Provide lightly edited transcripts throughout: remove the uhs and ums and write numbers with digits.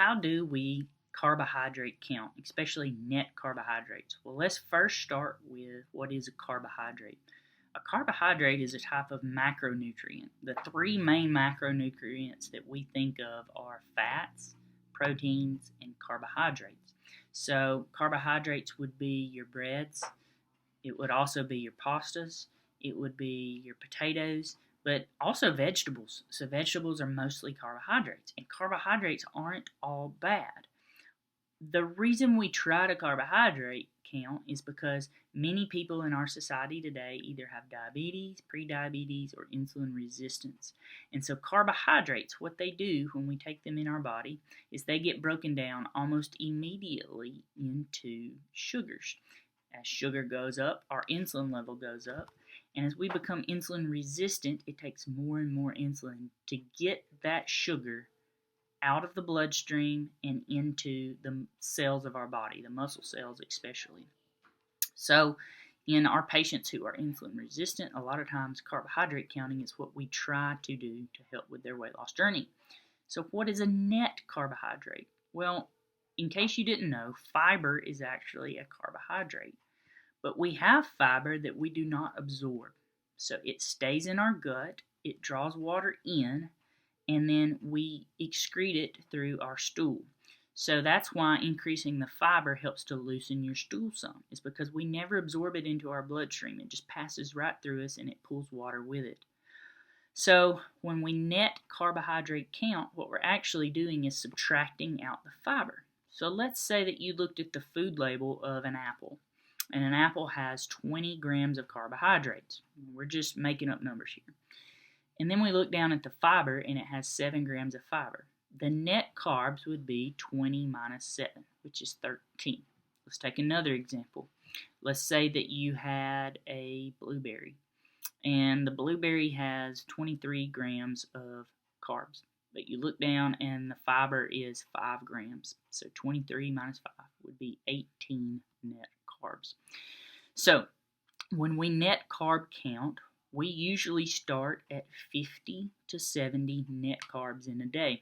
how do we carbohydrate count, especially net carbohydrates? Well, let's first start with what is a carbohydrate. A carbohydrate is a type of macronutrient. The three main macronutrients that we think of are fats, proteins, and carbohydrates. So, carbohydrates would be your breads, it would also be your pastas, it would be your potatoes, but also vegetables. So, vegetables are mostly carbohydrates, and carbohydrates aren't all bad. The reason we try to carbohydrate count is because many people in our society today either have diabetes, prediabetes, or insulin resistance. And so carbohydrates, what they do when we take them in our body is they get broken down almost immediately into sugars. As sugar goes up, our insulin level goes up. And as we become insulin resistant, it takes more and more insulin to get that sugar out of the bloodstream and into the cells of our body, the muscle cells especially. So, in our patients who are insulin resistant, a lot of times carbohydrate counting is what we try to do to help with their weight loss journey. So, what is a net carbohydrate? Well, in case you didn't know, fiber is actually a carbohydrate. But we have fiber that we do not absorb. So, it stays in our gut, it draws water in, and then we excrete it through our stool. So that's why increasing the fiber helps to loosen your stool some. It's because we never absorb it into our bloodstream. It just passes right through us and it pulls water with it. So when we net carbohydrate count, what we're actually doing is subtracting out the fiber. So let's say that you looked at the food label of an apple, and an apple has 20 grams of carbohydrates. We're just making up numbers here. And then we look down at the fiber, and it has 7 grams of fiber. The net carbs would be 20 minus 7, which is 13. Let's take another example. Let's say that you had a blueberry, and the blueberry has 23 grams of carbs. But you look down, and the fiber is 5 grams. So 23 minus 5 would be 18 net carbs. So when we net carb count, we usually start at 50 to 70 net carbs in a day.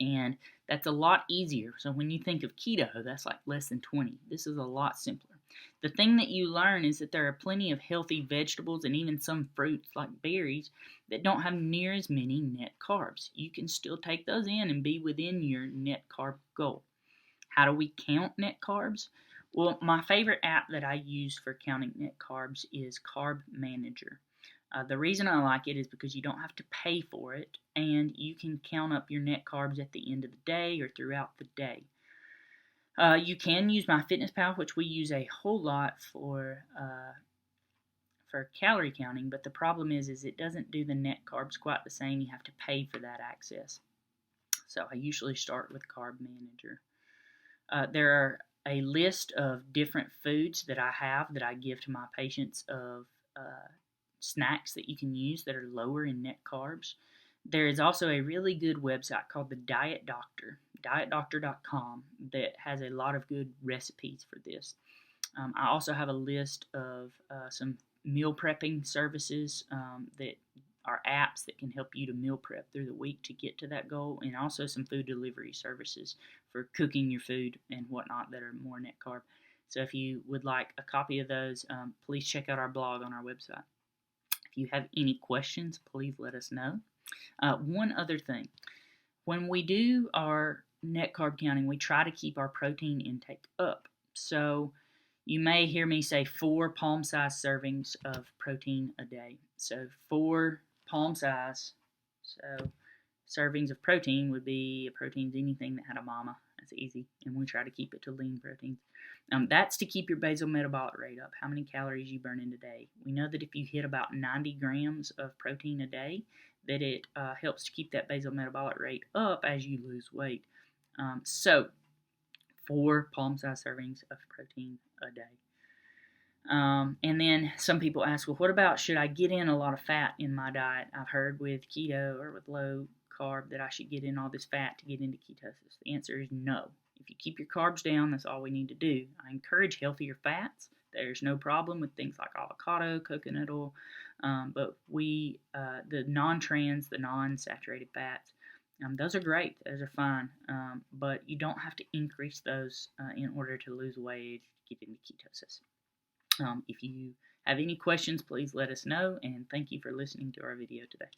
And that's a lot easier. So when you think of keto, that's like less than 20. This is a lot simpler. The thing that you learn is that there are plenty of healthy vegetables and even some fruits like berries that don't have near as many net carbs. You can still take those in and be within your net carb goal. How do we count net carbs? Well, my favorite app that I use for counting net carbs is Carb Manager. The reason I like it is because you don't have to pay for it, and you can count up your net carbs at the end of the day or throughout the day. You can use MyFitnessPal, which we use a whole lot for calorie counting, but the problem is it doesn't do the net carbs quite the same. You have to pay for that access. So I usually start with Carb Manager. There are a list of different foods that I give to my patients of snacks that you can use that are lower in net carbs. There is also a really good website called the Diet Doctor, dietdoctor.com, that has a lot of good recipes for this. I also have a list of some meal prepping services that are apps that can help you to meal prep through the week to get to that goal, and also some food delivery services for cooking your food and whatnot that are more net carb. So if you would like a copy of those, please check out our blog on our website. If you have any questions, please let us know. One other thing. When we do our net carb counting, we try to keep our protein intake up. So you may hear me say 4 palm-sized servings of protein a day. So 4 palm-size servings of protein would be proteins, anything that had a mama. That's easy. And we try to keep it to lean proteins. That's to keep your basal metabolic rate up, how many calories you burn in a day. We know that if you hit about 90 grams of protein a day, that it helps to keep that basal metabolic rate up as you lose weight. So 4 palm-sized servings of protein a day. And then some people ask, well, what about should I get in a lot of fat in my diet? I've heard with keto or with low carb that I should get in all this fat to get into ketosis. The answer is no. If you keep your carbs down, that's all we need to do. I encourage healthier fats. There's no problem with things like avocado, coconut oil, but the non-trans, the non-saturated fats, Those are great. Those are fine. But you don't have to increase those in order to lose weight, get into ketosis. If you have any questions, please let us know. And thank you for listening to our video today.